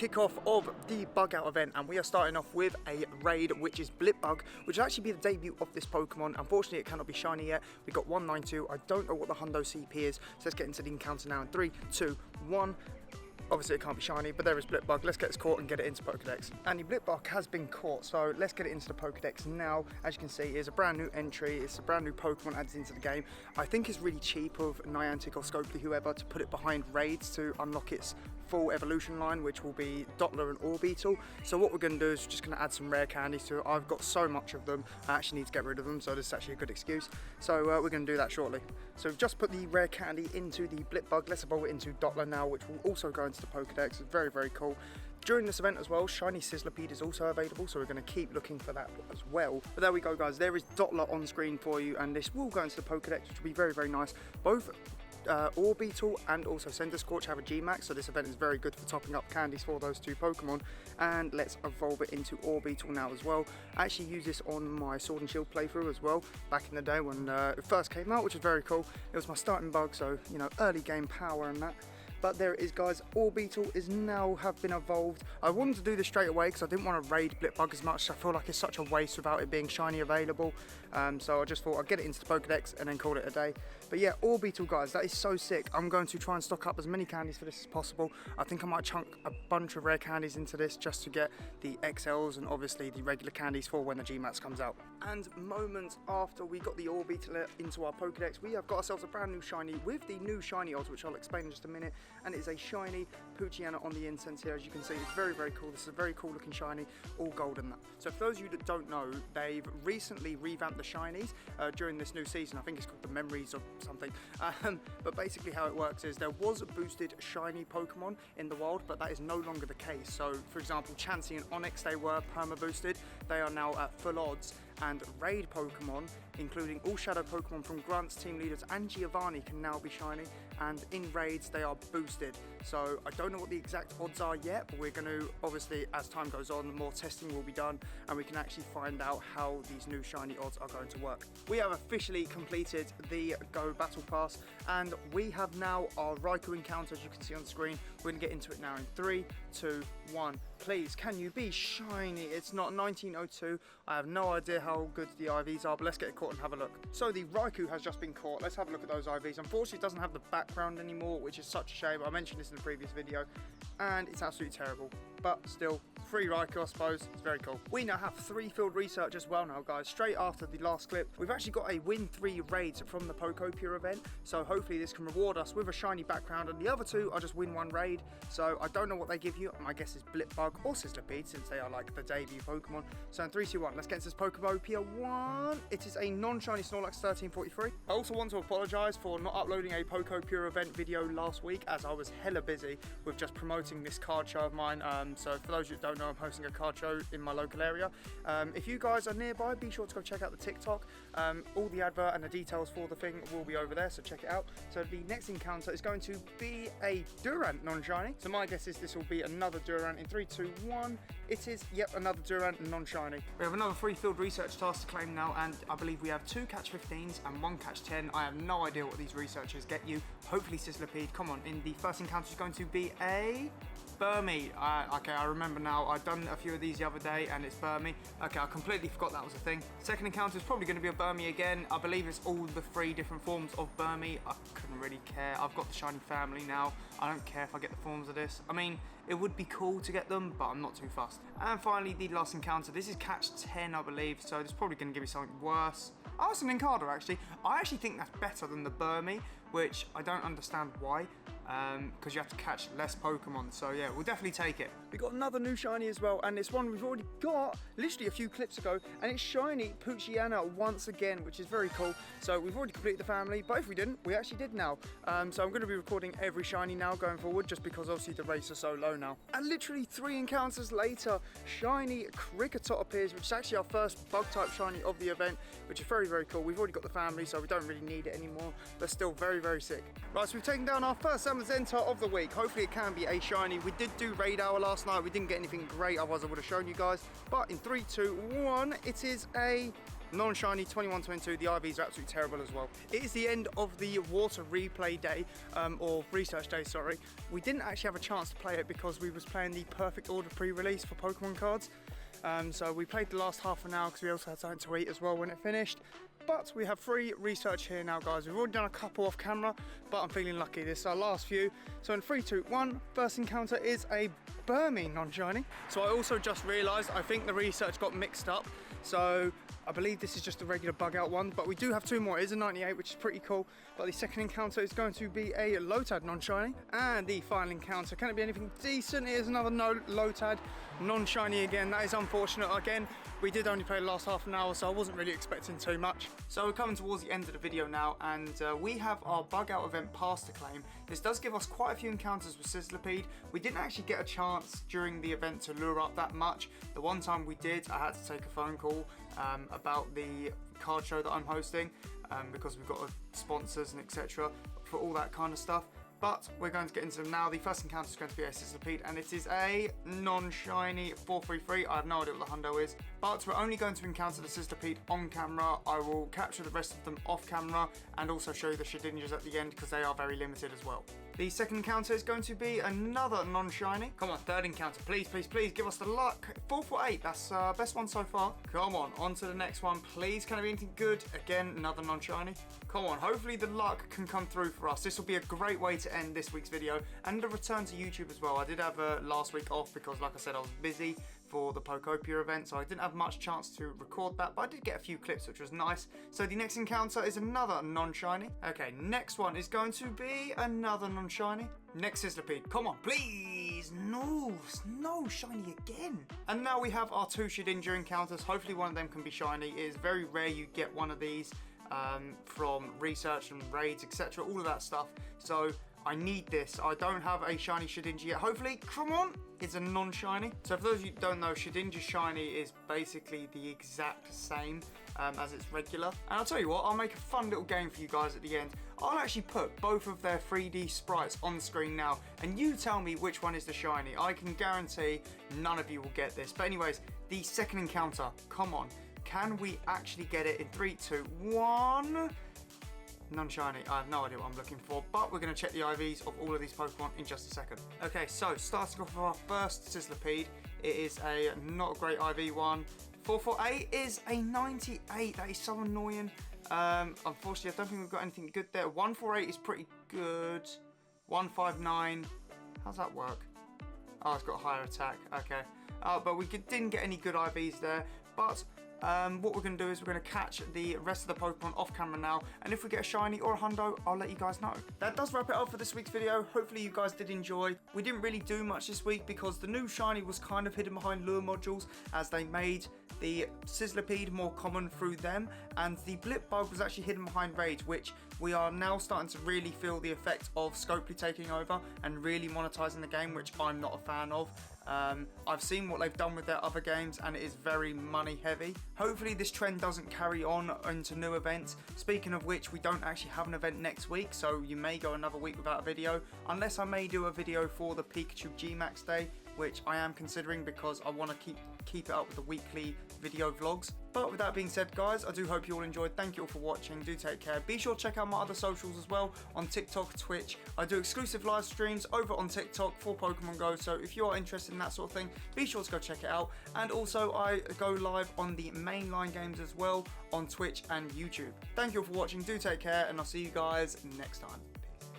kickoff of the bug out event, and we are starting off with a raid, which is Blipbug, which will actually be the debut of this Pokemon. Unfortunately, it cannot be shiny yet. We got 192. I don't know what the Hundo CP is, so let's get into the encounter now in 3, 2, 1. Obviously it can't be shiny, but there is Blipbug. Let's get this caught and get it into Pokedex. And the Blipbug has been caught, so let's get it into the Pokedex now. As you can see, it's a brand new entry. It's a brand new Pokemon added into the game. I think it's really cheap of Niantic or Scopely, whoever, to put it behind raids to unlock its full evolution line, which will be Dottler and Orbeetle. So what we're going to do is we're just going to add some rare candies to it. I've got so much of them, I actually need to get rid of them, so this is actually a good excuse. So we're going to do that shortly. So we've just put the rare candy into the Blipbug. Let's evolve it into Dottler now, which will also go into the Pokedex. It's very, very cool. During this event as well, shiny Sizzlipede is also available, so we're going to keep looking for that as well. But there we go, guys. There is Dottler on screen for you, and this will go into the Pokedex, which will be very, very nice. Both Orbeetle and also Centiskorch have a G-Max, so this event is very good for topping up candies for those two Pokemon. And let's evolve it into Orbeetle now as well. I actually used this on my Sword and Shield playthrough as well, back in the day when it first came out, which was very cool. It was my starting bug, so, you know, early game power and that. But there it is, guys. Orbeetle is now have been evolved. I wanted to do this straight away because I didn't want to raid Blipbug as much. I feel like it's such a waste without it being shiny available. So I just thought I'd get it into the Pokedex and then call it a day. But yeah, Orbeetle, guys, that is so sick. I'm going to try and stock up as many candies for this as possible. I think I might chunk a bunch of rare candies into this just to get the XLs and obviously the regular candies for when the G-Max comes out. And moments after we got the Orbeetle into our Pokedex, we have got ourselves a brand new shiny with the new shiny odds, which I'll explain in just a minute. And it's a shiny Poochyena on the incense here. As you can see, it's very, very cool. This is a very cool looking shiny, all gold and that. So for those of you that don't know, they've recently revamped the shinies during this new season. I think it's called the Memories or something. But basically how it works is there was a boosted shiny Pokemon in the wild, but that is no longer the case. So for example, Chansey and Onix, they were perma boosted. They are now at full odds. And raid Pokemon, including all shadow Pokemon from Grunts, Team Leaders and Giovanni, can now be shiny, and in raids they are boosted. So I don't know what the exact odds are yet, but we're going to, obviously as time goes on, more testing will be done and we can actually find out how these new shiny odds are going to work. We have officially completed the Go Battle Pass, and we have now our Raikou encounter, as you can see on the screen. We're going to get into it now in 3, 2, 1. Please, can you be shiny? It's not 1902. I have no idea how good the IVs are, but let's get it caught and have a look. So the Raikou has just been caught. Let's have a look at those IVs. Unfortunately, it doesn't have the background anymore, which is such a shame. I mentioned this in the previous video, and it's absolutely terrible. But still, free Raikou, I suppose. It's very cool. We now have 3 field research as well now, guys. Straight after the last clip, we've actually got a win 3 raids from the Pokopia event. So hopefully this can reward us with a shiny background, and the other 2 are just win 1 raid. So I don't know what they give you. My guess is Blipbug or Sizzlipede, since they are like the debut Pokemon. So in 3, 2, 1, let's get into this Pokopia 1. It is a non-shiny Snorlax 1343. I also want to apologise for not uploading a Pokopia event video last week, as I was hella busy with just promoting this card show of mine. So for those who don't know, I'm hosting a card show in my local area. If you guys are nearby, be sure to go check out the TikTok. All the advert and the details for the thing will be over there, so check it out. So the next encounter is going to be a Durant non-shiny. So my guess is this will be another Durant in 3, 2, 1. It is, yep, another Durant non-shiny. We have another 3 field research task to claim now, and I believe we have 2 catch 15s and 1 catch 10. I have no idea what these researchers get you. Hopefully Sizzlipede. Come on, in the first encounter is going to be a Burmy. Okay, I remember now. I've done a few of these the other day and it's Burmy. Okay, I completely forgot that was a thing. Second encounter is probably going to be a Burmy again. I believe it's all the 3 different forms of Burmy. I couldn't really care. I've got the shiny family now. I don't care if I get the forms of this. I mean, it would be cool to get them, but I'm not too fussed. And finally, the last encounter. This is catch 10, I believe, so it's probably going to give me something worse. Oh, it's an Linkado, actually. I actually think that's better than the Burmy, which I don't understand why. Because you have to catch less Pokemon, so yeah, we'll definitely take it. We got another new shiny as well, and it's one we've already got literally a few clips ago, and it's shiny Poochyena once again, which is very cool. So we've already completed the family, but if we didn't, we actually did now. So I'm going to be recording every shiny now going forward, just because obviously the rates are so low now. And literally 3 encounters later, shiny Kricketot appears, which is actually our first bug type shiny of the event, which is very, very cool. We've already got the family, so we don't really need it anymore, but still very, very sick. Right, so we've taken down our first Enter of the week. Hopefully it can be a shiny. We did do raid hour last night. We didn't get anything great, otherwise I would have shown you guys. But in 3, 2, 1, it is a Non-shiny 21-22, the IVs are absolutely terrible as well. It is the end of the water replay day, or research day, sorry. We didn't actually have a chance to play it because we was playing the perfect order pre-release for Pokemon cards. So we played the last half an hour because we also had something to eat as well when it finished. But we have free research here now, guys. We've already done a couple off camera, but I'm feeling lucky. This is our last few. So in 3, 2, 1, first encounter is a Burmy non-shiny. So I also just realised, I think the research got mixed up. So I believe this is just a regular bug out one, but we do have 2 more. It is a 98, which is pretty cool. But the second encounter is going to be a Lotad non-shiny. And the final encounter, can it be anything decent? It is another Lotad non-shiny again. That is unfortunate. Again, we did only play the last half an hour, so I wasn't really expecting too much. So we're coming towards the end of the video now, and we have our bug out event pass to claim. This does give us quite a few encounters with Sizzlipede. We didn't actually get a chance during the event to lure up that much. The one time we did, I had to take a phone call about the card show that I'm hosting, because we've got sponsors and etc. for all that kind of stuff. But we're going to get into them now. The first encounter is going to be a Sizzlipede, and it is a non-shiny 433. I have no idea what the hundo is, but we're only going to encounter the Sizzlipede on camera. I will capture the rest of them off camera and also show you the Shedinjas at the end because they are very limited as well. The second encounter is going to be another non-shiny. Come on, third encounter. Please, please, please give us the luck. 448, that's best one so far. Come on to the next one. Please, can it be anything good? Again, another non-shiny. Come on, hopefully the luck can come through for us. This will be a great way to end this week's video and a return to YouTube as well. I did have last week off because, like I said, I was busy for the Pokopia event, so I didn't have much chance to record that, but I did get a few clips, which was nice. So the next encounter is another non-shiny. Okay, next one is going to be another non-shiny. Next Sizzlipede, come on, please. No shiny again. And now we have our 2 Shedinja encounters. Hopefully one of them can be shiny. It is very rare you get one of these from research and raids, etc., all of that stuff. So I need this. I don't have a shiny Shedinja yet. Hopefully, come on, it's a non-shiny. So for those of you who don't know, Shedinja shiny is basically the exact same as its regular. And I'll tell you what, I'll make a fun little game for you guys at the end. I'll actually put both of their 3D sprites on the screen now, and you tell me which one is the shiny. I can guarantee none of you will get this. But anyways, the second encounter, come on. Can we actually get it in 3, 2, 1? Non-shiny. I have no idea what I'm looking for, but we're going to check the IVs of all of these Pokemon in just a second. Okay, so starting off with our first Sizzlipede, it is a not a great IV one. 448 is a 98. That is so annoying. Unfortunately, I don't think we've got anything good there. 148 is pretty good. 159. How's that work? Oh, it's got a higher attack. Okay. But we didn't get any good IVs there. But what we're going to do is we're going to catch the rest of the Pokemon off camera now, and if we get a shiny or a hundo, I'll let you guys know. That does wrap it up for this week's video. Hopefully you guys did enjoy. We didn't really do much this week because the new shiny was kind of hidden behind lure modules, as they made the Sizzlipede more common through them, and the Blip Bug was actually hidden behind raids, which we are now starting to really feel the effect of Scopely taking over and really monetizing the game, which I'm not a fan of. I've seen what they've done with their other games, and it is very money heavy. Hopefully this trend doesn't carry on into new events. Speaking of which, we don't actually have an event next week, so you may go another week without a video, unless I may do a video for the Pikachu G-Max Day, which I am considering because I want to keep it up with the weekly video vlogs. But with that being said, guys, I do hope you all enjoyed. Thank you all for watching. Do take care. Be sure to check out my other socials as well on TikTok, Twitch. I do exclusive live streams over on TikTok for Pokemon Go, so if you are interested in that sort of thing, be sure to go check it out. And also, I go live on the mainline games as well on Twitch and YouTube. Thank you all for watching. Do take care, and I'll see you guys next time.